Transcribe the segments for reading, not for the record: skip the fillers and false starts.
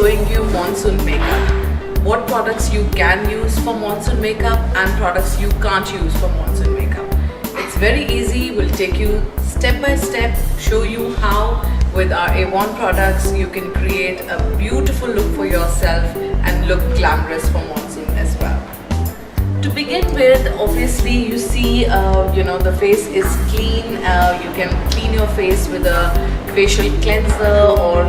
showing you monsoon makeup. What products you can use for monsoon makeup and products you can't use for monsoon makeup. It's very easy. We'll take you step by step, show you how with our Avon products you can create a beautiful look for yourself and look glamorous for monsoon as well. To begin with, obviously you see the face is clean. You can clean your face with a facial cleanser or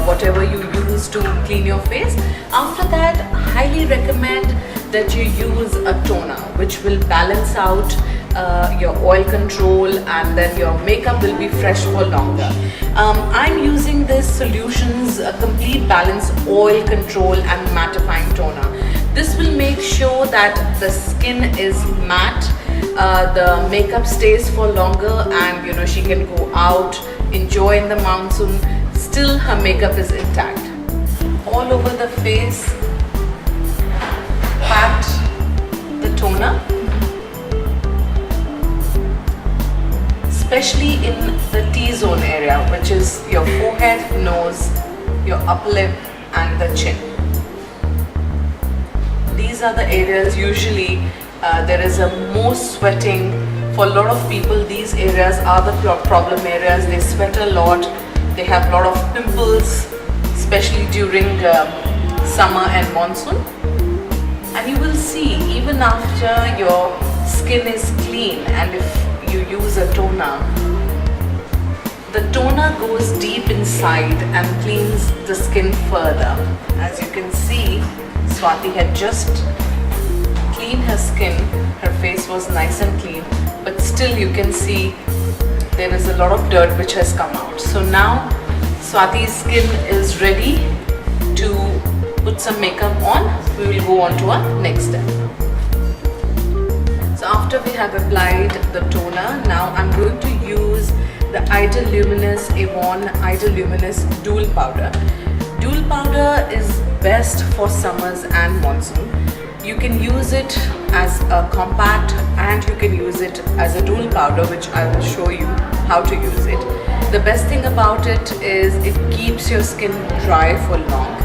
whatever you use to clean your face. After that, I highly recommend that you use a toner which will balance out your oil control, and then your makeup will be fresh for longer. I'm using this Solutions Complete Balance Oil Control and Mattifying Toner. This will make sure that the skin is matte, the makeup stays for longer, and she can go out, enjoy in the monsoon, still her makeup is intact. All over the face, pat the toner, especially in the T-zone area, which is your forehead, nose, your upper lip and the chin. These are the areas usually there is a more sweating. For a lot of people, these areas are the problem areas. They sweat a lot, they have a lot of pimples, especially during summer and monsoon. And you will see, even after your skin is clean and if you use a toner, the toner goes deep inside and cleans the skin further. As you can see, Swati had just cleaned her skin. Her face was nice and clean, but still you can see there is a lot of dirt which has come out. So now Swati's skin is ready to put some makeup on. We will go on to our next step. So after we have applied the toner, now I'm going to use the Idol Luminous Avon Idol Luminous Dual Powder. Dual powder is best for summers and monsoon. You can use it as a compact and you can use it as a dual powder, which I will show you how to use it. The best thing about it is it keeps your skin dry for long.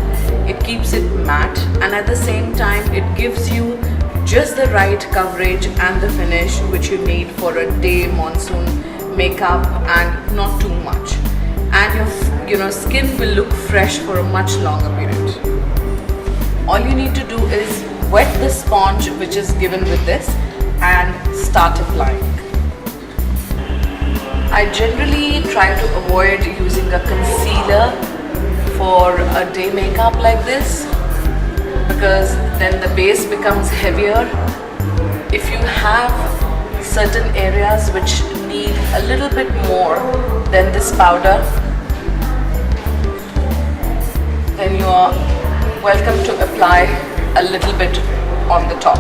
It keeps it matte, and at the same time it gives you just the right coverage and the finish which you need for a day monsoon makeup, and not too much. And your skin will look fresh for a much longer period. All you need to do is wet the sponge which is given with this and start applying. I generally try to avoid using a concealer for a day makeup like this, because then the base becomes heavier. If you have certain areas which need a little bit more than this powder, then you are welcome to apply a little bit on the top.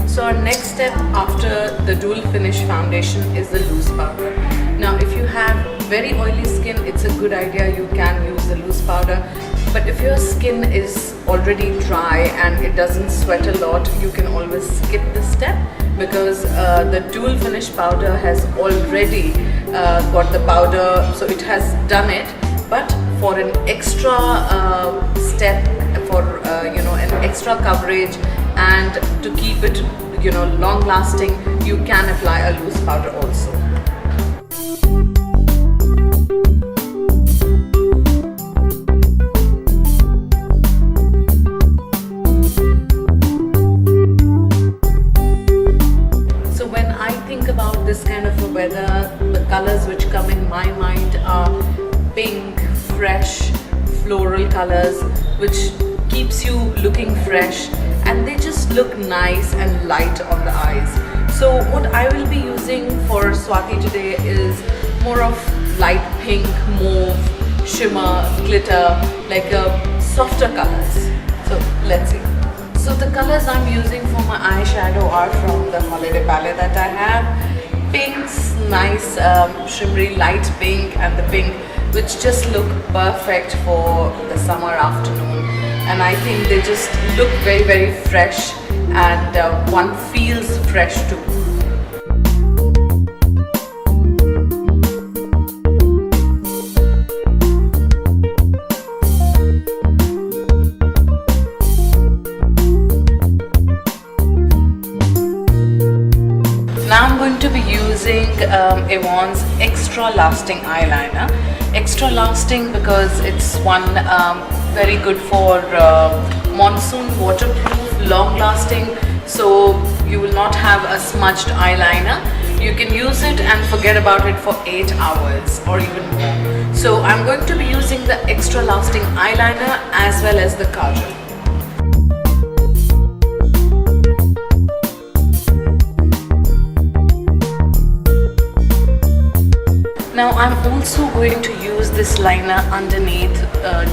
So our next step after the dual finish foundation is the loose powder. Now if you have very oily skin, it's a good idea you can use the loose powder. But if your skin is already dry and it doesn't sweat a lot, you can always skip this step, because the dual finish powder has already got the powder, so it has done it. But for an extra step, for an extra coverage and to keep it long lasting, you can apply a loose powder also. So when I think about this kind of a weather, the colors which come in my mind are pink, fresh, floral colors, which keeps you looking fresh, and they just look nice and light on the eyes. So what I will be using for Swati today is more of light pink, mauve, shimmer, glitter, like softer colors. So let's see. So the colors I'm using for my eyeshadow are from the holiday palette that I have. Pinks, nice shimmery light pink, and the pink which just look perfect for the summer afternoon. And I think they just look very, very fresh, and one feels fresh too. Avon's Extra Lasting Eyeliner. Extra lasting because it's one very good for monsoon, waterproof, long lasting, so you will not have a smudged eyeliner. You can use it and forget about it for 8 hours or even more. So I'm going to be using the Extra Lasting Eyeliner as well as the kajal. Now I'm also going to use this liner underneath,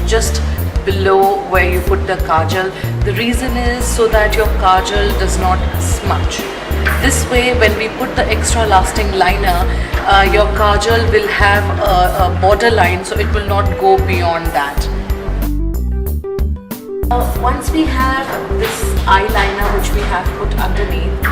just below where you put the kajal. The reason is so that your kajal does not smudge. This way, when we put the extra lasting liner, your kajal will have a border line, so it will not go beyond that. Once we have this eyeliner which we have put underneath,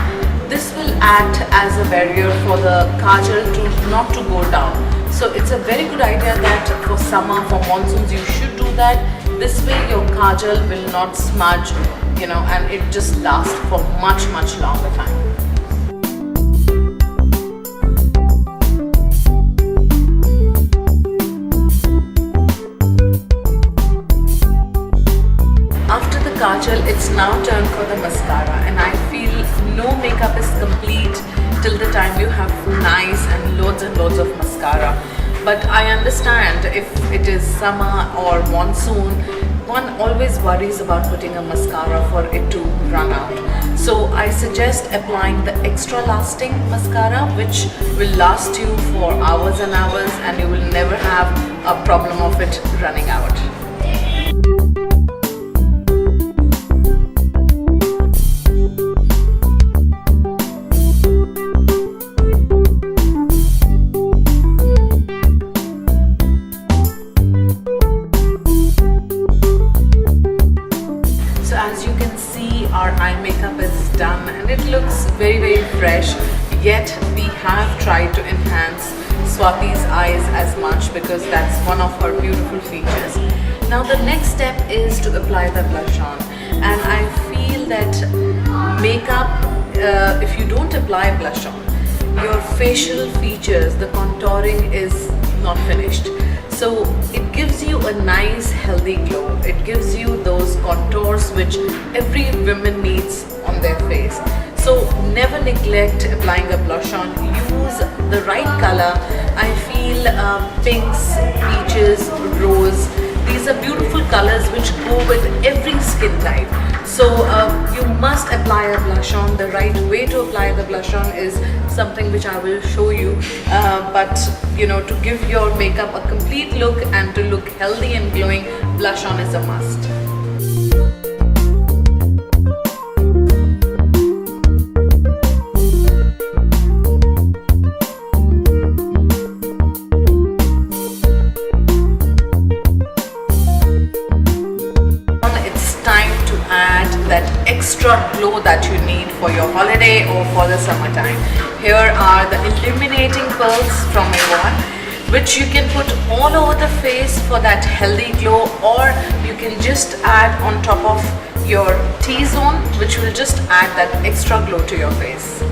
this will act as a barrier for the kajal to not to go down. So it's a very good idea that for summer, for monsoons, you should do that. This way your kajal will not smudge, and it just lasts for much longer time. After the kajal, it's now turn for the mascara, and I feel no makeup is complete till the time you have nice and loads of mascara. But I understand if it is summer or monsoon, one always worries about putting a mascara for it to run out. So I suggest applying the extra lasting mascara, which will last you for hours and hours, and you will never have a problem of it running out. Our eye makeup is done and it looks very fresh, yet we have tried to enhance Swati's eyes as much because that's one of her beautiful features. Now the next step is to apply the blush on, and I feel that makeup, if you don't apply blush on, your facial features, the contouring is not finished. So it gives you a nice healthy glow. It gives you those contours which every woman needs on their face. So never neglect applying a blush on. Use the right color. I feel pinks, peaches, rose. These are beautiful colors which go with every skin type. So you must apply a blush on. The right way to apply the blush on is something which I will show you. But to give your makeup a complete look and to look healthy and glowing, blush on is a must. That extra glow that you need for your holiday or for the summertime. Here are the illuminating pearls from Avon, which you can put all over the face for that healthy glow, or you can just add on top of your T-zone, which will just add that extra glow to your face.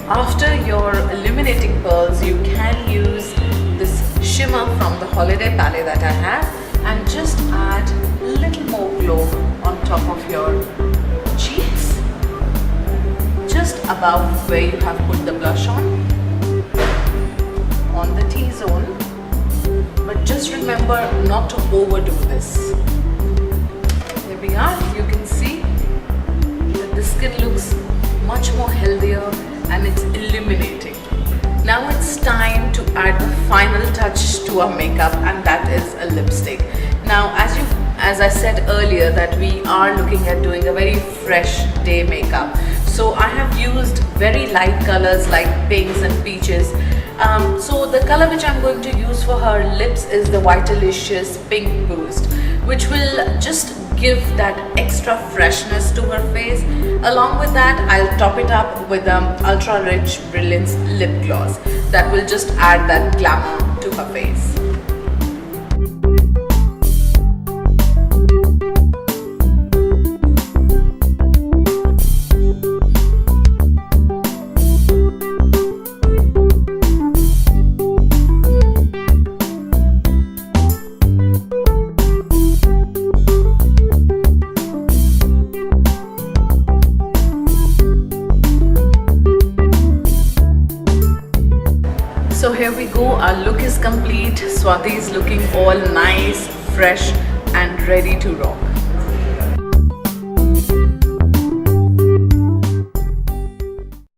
After your illuminating pearls, you can use this shimmer from the holiday palette that I have and just add a little more glow on top of your cheeks, just above where you have put the blush on the T-zone. But just remember not to overdo this. There we are. You can see that the skin looks much more healthier and it's illuminating. Now it's time to add the final touch to our makeup, and that is a lipstick. Now as I said earlier, that we are looking at doing a very fresh day makeup. So I have used very light colors like pinks and peaches. So the color which I'm going to use for her lips is the Vitalicious Pink Boost, which will just give that extra freshness to her face. Along with that, I'll top it up with Ultra Rich Brilliance lip gloss that will just add that glamour to her face. So here we go, our look is complete. Swati is looking all nice, fresh and ready to rock.